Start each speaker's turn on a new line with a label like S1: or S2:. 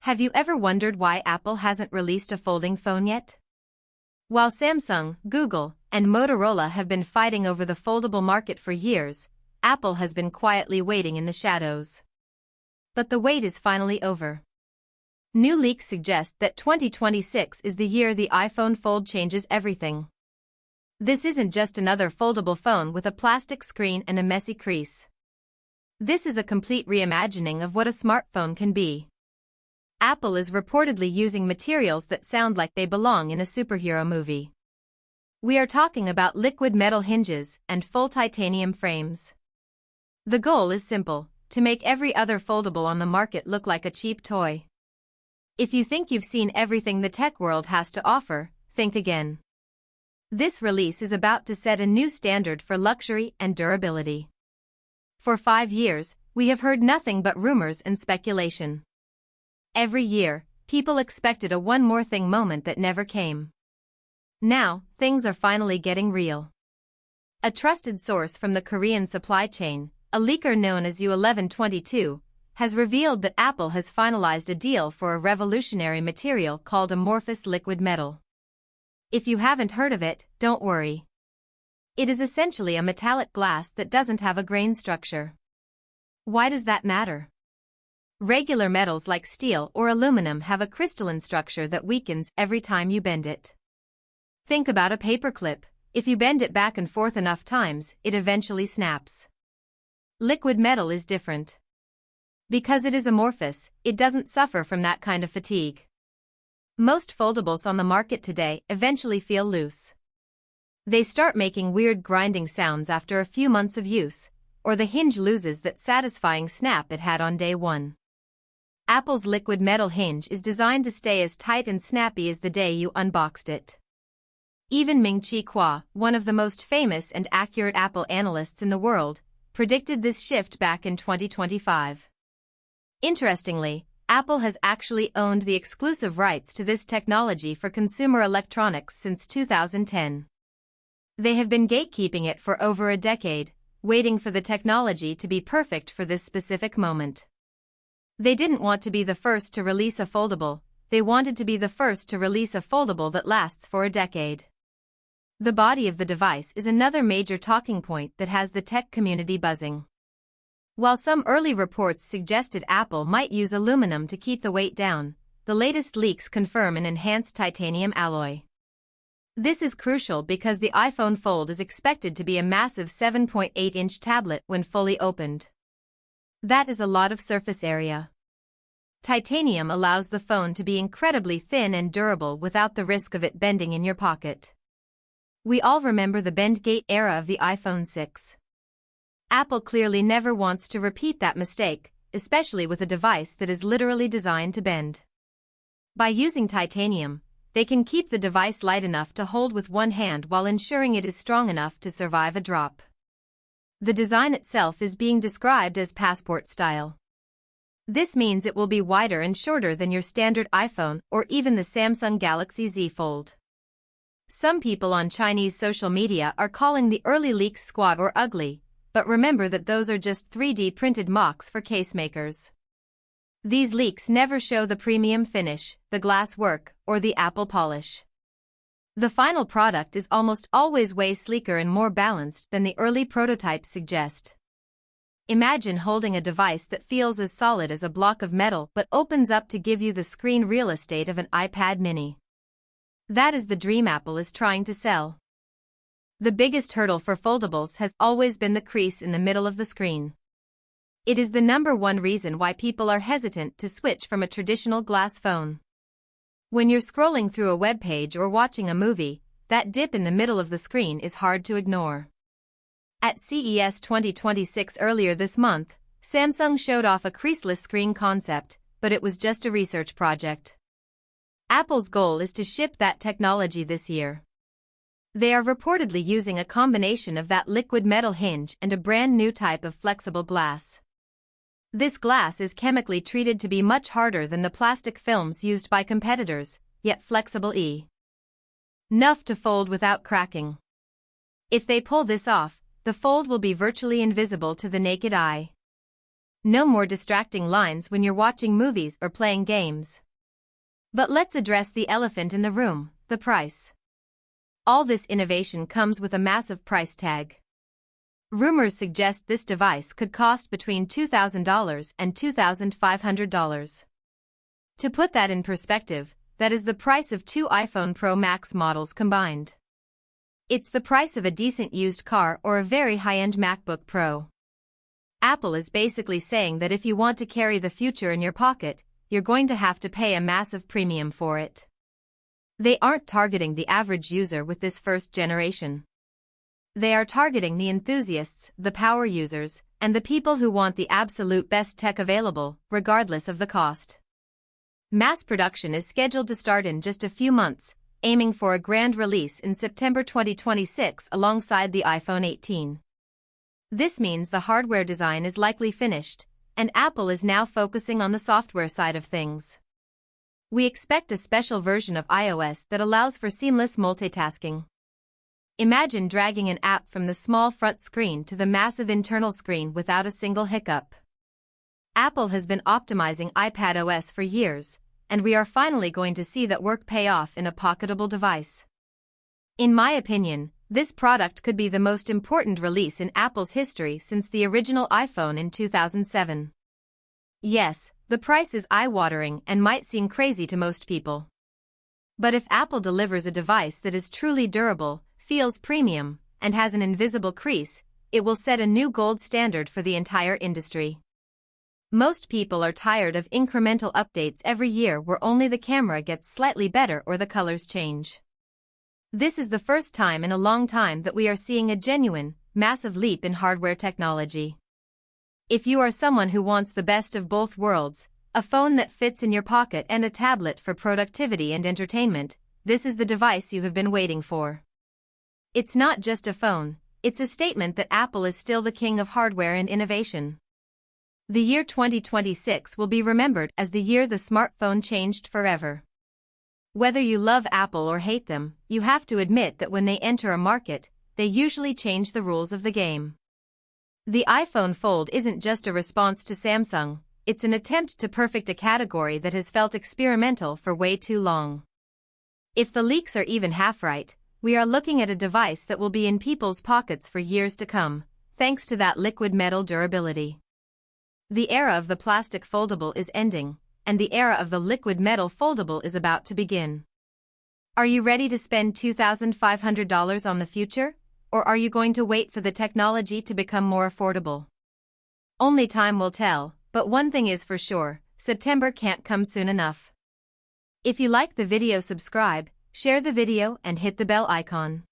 S1: Have you ever wondered why Apple hasn't released a folding phone yet? While Samsung, Google, and Motorola have been fighting over the foldable market for years, Apple has been quietly waiting in the shadows. But the wait is finally over. New leaks suggest that 2026 is the year the iPhone Fold changes everything. This isn't just another foldable phone with a plastic screen and a messy crease. This is a complete reimagining of what a smartphone can be. Apple is reportedly using materials that sound like they belong in a superhero movie. We are talking about liquid metal hinges and full titanium frames. The goal is simple: to make every other foldable on the market look like a cheap toy. If you think you've seen everything the tech world has to offer, think again. This release is about to set a new standard for luxury and durability. For 5 years, we have heard nothing but rumors and speculation. Every year, people expected a one more thing moment that never came. Now, things are finally getting real. A trusted source from the Korean supply chain, a leaker known as U1122, has revealed that Apple has finalized a deal for a revolutionary material called amorphous liquid metal. If you haven't heard of it, don't worry. It is essentially a metallic glass that doesn't have a grain structure. Why does that matter? Regular metals like steel or aluminum have a crystalline structure that weakens every time you bend it. Think about a paperclip. If you bend it back and forth enough times, it eventually snaps. Liquid metal is different. Because it is amorphous, it doesn't suffer from that kind of fatigue. Most foldables on the market today eventually feel loose. They start making weird grinding sounds after a few months of use, or the hinge loses that satisfying snap it had on day one. Apple's liquid metal hinge is designed to stay as tight and snappy as the day you unboxed it. Even Ming-Chi Kuo, one of the most famous and accurate Apple analysts in the world, predicted this shift back in 2025. Interestingly, Apple has actually owned the exclusive rights to this technology for consumer electronics since 2010. They have been gatekeeping it for over a decade, waiting for the technology to be perfect for this specific moment. They didn't want to be the first to release a foldable, they wanted to be the first to release a foldable that lasts for a decade. The body of the device is another major talking point that has the tech community buzzing. While some early reports suggested Apple might use aluminum to keep the weight down, the latest leaks confirm an enhanced titanium alloy. This is crucial because the iPhone Fold is expected to be a massive 7.8-inch tablet when fully opened. That is a lot of surface area. Titanium allows the phone to be incredibly thin and durable without the risk of it bending in your pocket. We all remember the bend-gate era of the iPhone 6. Apple clearly never wants to repeat that mistake, especially with a device that is literally designed to bend. By using titanium, they can keep the device light enough to hold with one hand while ensuring it is strong enough to survive a drop. The design itself is being described as passport style. This means it will be wider and shorter than your standard iPhone or even the Samsung Galaxy Z Fold. Some people on Chinese social media are calling the early leaks squat or ugly, but remember that those are just 3D printed mocks for case makers. These leaks never show the premium finish, the glass work, or the Apple polish. The final product is almost always way sleeker and more balanced than the early prototypes suggest. Imagine holding a device that feels as solid as a block of metal but opens up to give you the screen real estate of an iPad mini. That is the dream Apple is trying to sell. The biggest hurdle for foldables has always been the crease in the middle of the screen. It is the #1 reason why people are hesitant to switch from a traditional glass phone. When you're scrolling through a web page or watching a movie, that dip in the middle of the screen is hard to ignore. At CES 2026 earlier this month, Samsung showed off a creaseless screen concept, but it was just a research project. Apple's goal is to ship that technology this year. They are reportedly using a combination of that liquid metal hinge and a brand new type of flexible glass. This glass is chemically treated to be much harder than the plastic films used by competitors, yet flexible enough to fold without cracking. If they pull this off, the Fold will be virtually invisible to the naked eye. No more distracting lines when you're watching movies or playing games. But let's address the elephant in the room, the price. All this innovation comes with a massive price tag. Rumors suggest this device could cost between $2,000 and $2,500. To put that in perspective, that is the price of 2 iPhone Pro Max models combined. It's the price of a decent used car or a very high-end MacBook Pro. Apple is basically saying that if you want to carry the future in your pocket, you're going to have to pay a massive premium for it. They aren't targeting the average user with this first generation. They are targeting the enthusiasts, the power users, and the people who want the absolute best tech available, regardless of the cost. Mass production is scheduled to start in just a few months, aiming for a grand release in September 2026 alongside the iPhone 18. This means the hardware design is likely finished, and Apple is now focusing on the software side of things. We expect a special version of iOS that allows for seamless multitasking. Imagine dragging an app from the small front screen to the massive internal screen without a single hiccup. Apple has been optimizing iPadOS for years, and we are finally going to see that work pay off in a pocketable device. In my opinion, this product could be the most important release in Apple's history since the original iPhone in 2007. Yes, the price is eye-watering and might seem crazy to most people. But if Apple delivers a device that is truly durable, feels premium, and has an invisible crease, it will set a new gold standard for the entire industry. Most people are tired of incremental updates every year where only the camera gets slightly better or the colors change. This is the first time in a long time that we are seeing a genuine, massive leap in hardware technology. If you are someone who wants the best of both worlds, a phone that fits in your pocket and a tablet for productivity and entertainment, this is the device you have been waiting for. It's not just a phone, it's a statement that Apple is still the king of hardware and innovation. The year 2026 will be remembered as the year the smartphone changed forever. Whether you love Apple or hate them, you have to admit that when they enter a market, they usually change the rules of the game. The iPhone Fold isn't just a response to Samsung, it's an attempt to perfect a category that has felt experimental for way too long. If the leaks are even half right, we are looking at a device that will be in people's pockets for years to come, thanks to that liquid metal durability. The era of the plastic foldable is ending, and the era of the liquid metal foldable is about to begin. Are you ready to spend $2,500 on the future, or are you going to wait for the technology to become more affordable? Only time will tell, but one thing is for sure, September can't come soon enough. If you like the video, subscribe, share the video and hit the bell icon.